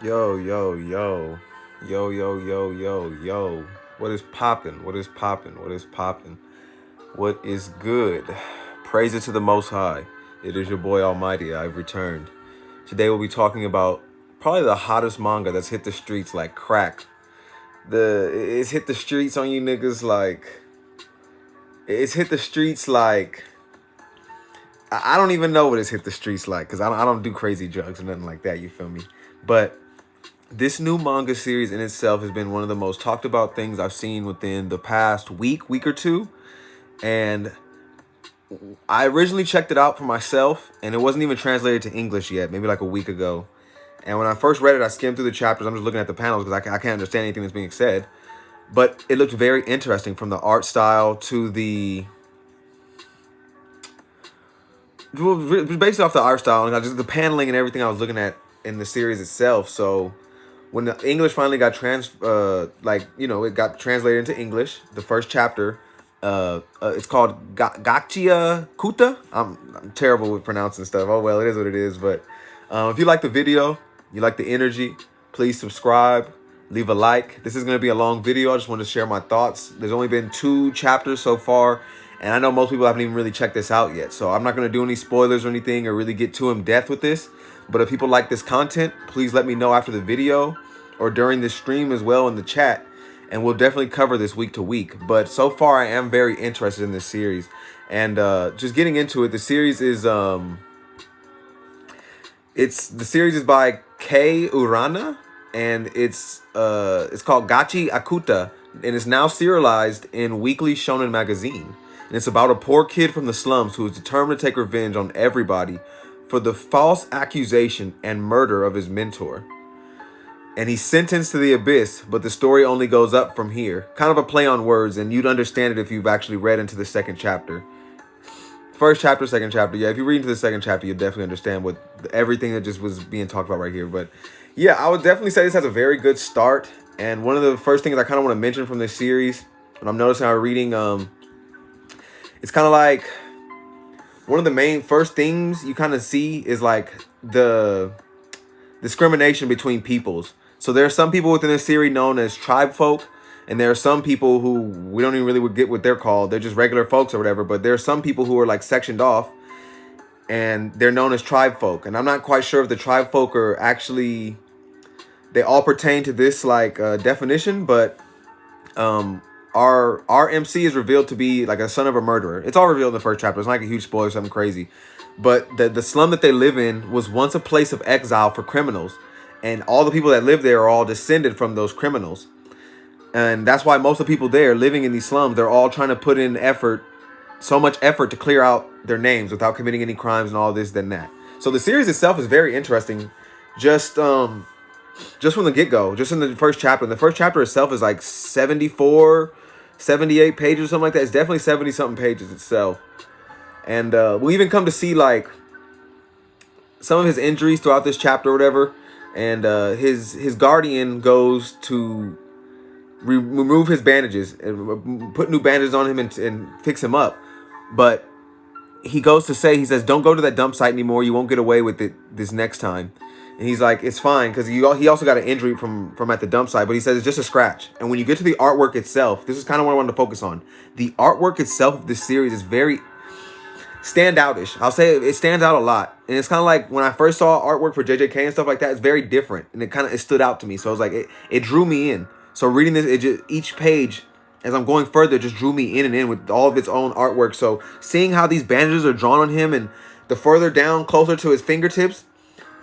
Yo, yo, yo. Yo, yo, yo, yo, yo. What is poppin'? What is poppin'? What is poppin'? What is good? Praise it to the Most High. It is your boy Almighty. I've returned. Today we'll be talking about probably the hottest manga that's hit the streets like crack. It's hit the streets on you niggas like it's hit the streets like I don't even know what it's hit the streets like because I don't do crazy drugs or nothing like that. You feel me? But this new manga series in itself has been one of the most talked about things I've seen within the past week or two. And I originally checked it out for myself, and it wasn't even translated to English yet, maybe like a week ago. And when I first read it, I skimmed through the chapters. I'm just looking at the panels because I can't understand anything that's being said. But it looked very interesting from the art style to the... Based off the art style and just the paneling and everything I was looking at in the series itself. So when the English finally got it got translated into English, the first chapter, it's called Gachiakuta. I'm terrible with pronouncing stuff. Oh well, it is what it is. But if you like the video, you like the energy, please subscribe, leave a like. This is gonna be a long video. I just want to share my thoughts. There's only been 2 chapters so far, and I know most people haven't even really checked this out yet. So I'm not gonna do any spoilers or anything or really get too in depth with this. But if people like this content, please let me know after the video or during this stream as well in the chat, and we'll definitely cover this week to week. But so far, I am very interested in this series, and just getting into it. The series is the series is by Kei Urana, and it's called Gachiakuta, and it's now serialized in Weekly Shonen Magazine. And it's about a poor kid from the slums who is determined to take revenge on everybody for the false accusation and murder of his mentor. And he's sentenced to the abyss, but the story only goes up from here. Kind of a play on words, and you'd understand it if you've actually read into the second chapter. First chapter, second chapter. Yeah, if you read into the second chapter, you'll definitely understand what everything that just was being talked about right here. But yeah, I would definitely say this has a very good start. And one of the first things I kind of want to mention from this series, when I'm noticing I'm reading, it's kind of like one of the main first things you kind of see is like the discrimination between peoples. So there are some people within this series known as tribe folk, and there are some people who we don't even really get what they're called. They're just regular folks or whatever. But there are some people who are like sectioned off, and they're known as tribe folk. And I'm not quite sure if the tribe folk are actually, they all pertain to this like definition, but our MC is revealed to be like a son of a murderer. It's all revealed in the first chapter. It's not like a huge spoiler, something crazy. But the slum that they live in was once a place of exile for criminals. And all the people that live there are all descended from those criminals. And that's why most of the people there living in these slums, they're all trying to put in effort, so much effort to clear out their names without committing any crimes and all this, then that. So the series itself is very interesting. Just from the get-go, just in the first chapter. And the first chapter itself is like 74, 78 pages or something like that. It's definitely 70-something pages itself. And we'll even come to see like some of his injuries throughout this chapter or whatever. And his guardian goes to remove his bandages and put new bandages on him and fix him up. But he goes to say, he says, don't go to that dump site anymore. You won't get away with it this next time. And he's like, it's fine, because he also got an injury from at the dump site, but he says it's just a scratch. And when you get to the artwork itself, this is kind of what I wanted to focus on. The artwork itself of this series is very standoutish. I'll say it stands out a lot. And it's kind of like when I first saw artwork for JJK and stuff like that, it's very different. And it stood out to me. So I was like, it drew me in. So reading this, each page, as I'm going further, just drew me in and in with all of its own artwork. So seeing how these bandages are drawn on him, and the further down, closer to his fingertips,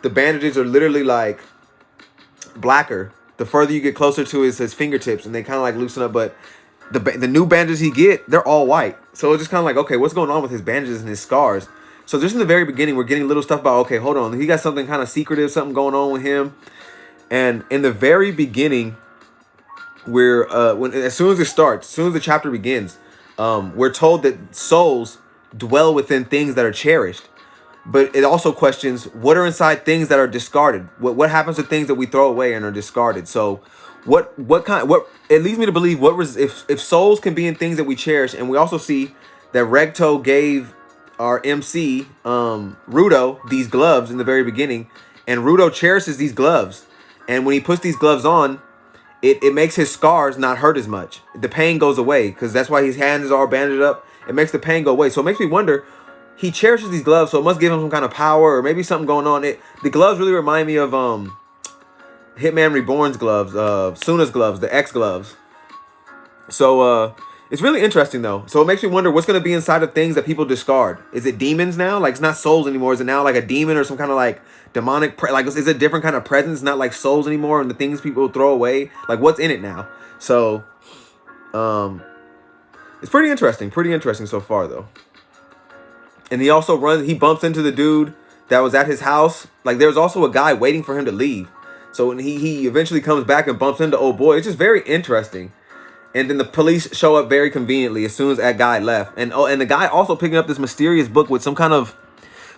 the bandages are literally like blacker. The further you get closer to his fingertips, and they kind of like loosen up. But the new bandages he get, they're all white. So it's just kind of like, okay, what's going on with his bandages and his scars? So just in the very beginning, we're getting little stuff about, okay, hold on, he got something kind of secretive, something going on with him. And in the very beginning, as soon as it starts, as soon as the chapter begins, we're told that souls dwell within things that are cherished. But it also questions what are inside things that are discarded. What happens to things that we throw away and are discarded? So what it leads me to believe if souls can be in things that we cherish. And we also see that Regto gave our MC Rudo these gloves in the very beginning, and Rudo cherishes these gloves. And when he puts these gloves on, it makes his scars not hurt as much. The pain goes away because that's why his hands are all bandaged up. It makes the pain go away. So it makes me wonder, he cherishes these gloves, so it must give him some kind of power or maybe something going on. The gloves really remind me of Hitman Reborn's gloves, Suna's gloves, the X gloves. So it's really interesting though. So it makes me wonder what's going to be inside of things that people discard. Is it demons now? Like it's not souls anymore. Is it now like a demon or some kind of like demonic, like is it a different kind of presence, not like souls anymore and the things people throw away? Like what's in it now? So it's pretty interesting so far though. And he also he bumps into the dude that was at his house. Like there's also a guy waiting for him to leave. So when he eventually comes back and bumps into old boy, it's just very interesting. And then the police show up very conveniently as soon as that guy left. And the guy also picking up this mysterious book with some kind of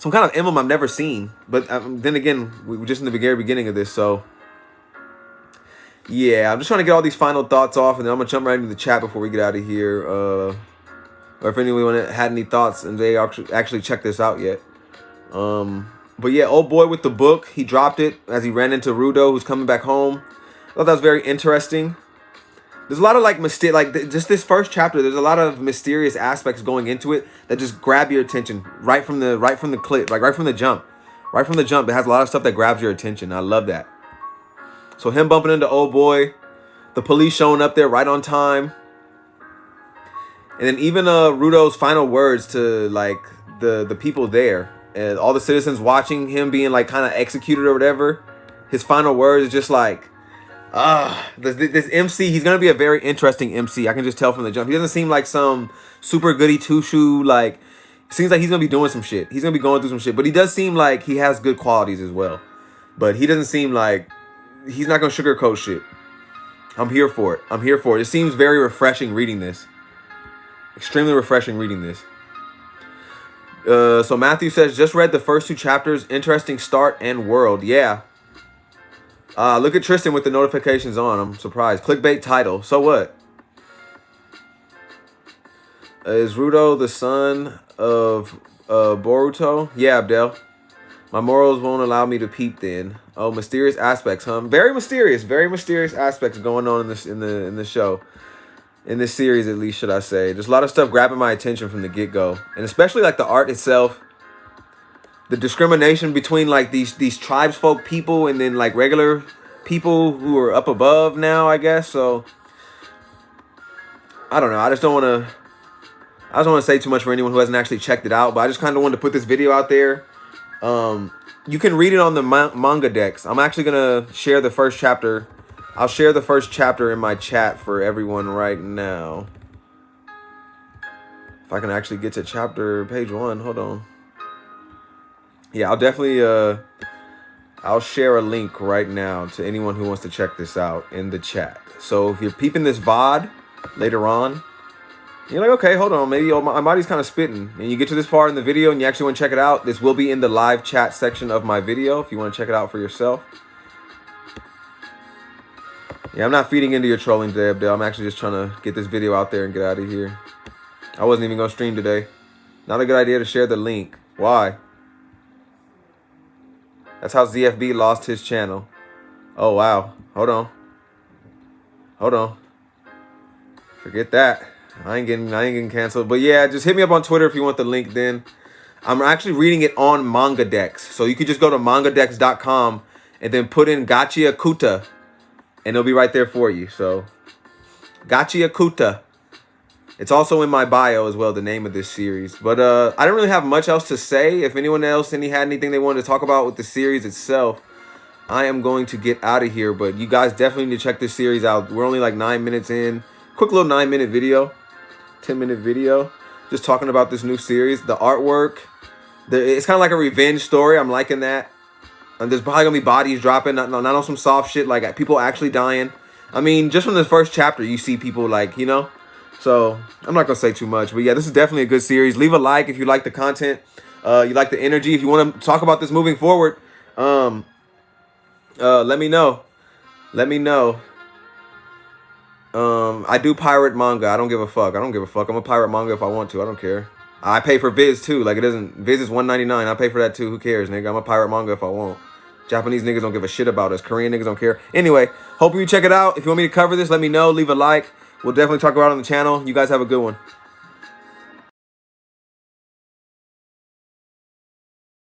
emblem I've never seen. But then again, we were just in the very beginning of this, so yeah, I'm just trying to get all these final thoughts off, and then I'm gonna jump right into the chat before we get out of here. Or if anyone had any thoughts and they actually checked this out yet. But yeah, old boy with the book, he dropped it as he ran into Rudo, who's coming back home. I thought that was very interesting. There's a lot of like just this first chapter. There's a lot of mysterious aspects going into it that just grab your attention right from the clip, like right from the jump. It has a lot of stuff that grabs your attention. I love that. So him bumping into old boy, the police showing up there right on time, and then even Rudo's final words to like the people there and all the citizens watching him being like kind of executed or whatever. His final words is just like. This MC, he's gonna be a very interesting MC. I can just tell from the jump. He doesn't seem like some super goody two shoe. Like, seems like he's gonna be doing some shit. He's gonna be going through some shit. But he does seem like he has good qualities as well. But he doesn't seem like he's not gonna sugarcoat shit. I'm here for it. It seems very refreshing reading this. Extremely refreshing reading this. So Matthew says, just read the first 2 chapters. Interesting start and world. Yeah. Look at Tristan with the notifications on. I'm surprised. Clickbait title. So what? Is Rudo the son of Boruto? Yeah, Abdel. My morals won't allow me to peep then. Oh, mysterious aspects, huh? Very mysterious aspects going on in the show. In this series, at least, should I say. There's a lot of stuff grabbing my attention from the get-go. And especially like the art itself. The discrimination between like these tribes folk people and then like regular people who are up above now, I guess. So I don't know. I don't want to say too much for anyone who hasn't actually checked it out, but I just kind of wanted to put this video out there. You can read it on the manga decks. I'm actually gonna share the first chapter. I'll share the first chapter in my chat for everyone right now. If I can actually get to chapter page 1, hold on. Yeah, I'll definitely, I'll share a link right now to anyone who wants to check this out in the chat. So if you're peeping this VOD later on, you're like, okay, hold on, maybe my body's kind of spitting. And you get to this part in the video and you actually want to check it out, this will be in the live chat section of my video if you want to check it out for yourself. Yeah, I'm not feeding into your trolling today, Abdel. I'm actually just trying to get this video out there and get out of here. I wasn't even going to stream today. Not a good idea to share the link. Why? That's how ZFB lost his channel. Oh, wow. Hold on. Forget that. I ain't getting canceled. But yeah, just hit me up on Twitter if you want the link then. I'm actually reading it on Manga Decks. So you could just go to mangadex.com and then put in Gachiakuta. And it'll be right there for you. So, Gachiakuta. It's also in my bio as well, the name of this series. But I don't really have much else to say. If anyone else had anything they wanted to talk about with the series itself, I am going to get out of here. But you guys definitely need to check this series out. We're only like 9 minutes in. Quick little 9-minute video. 10-minute video. Just talking about this new series. The artwork. It's kind of like a revenge story. I'm liking that. And there's probably going to be bodies dropping. Not on some soft shit. Like people actually dying. I mean, just from the first chapter, you see people like, you know. So, I'm not going to say too much. But yeah, this is definitely a good series. Leave a like if you like the content. You like the energy. If you want to talk about this moving forward, let me know. I do pirate manga. I don't give a fuck. I'm going to pirate manga if I want to. I don't care. I pay for Viz too. Like Viz is $1.99. I pay for that too. Who cares, nigga? I'm a pirate manga if I want. Japanese niggas don't give a shit about us. Korean niggas don't care. Anyway, hope you check it out. If you want me to cover this, let me know. Leave a like. We'll definitely talk about it on the channel. You guys have a good one.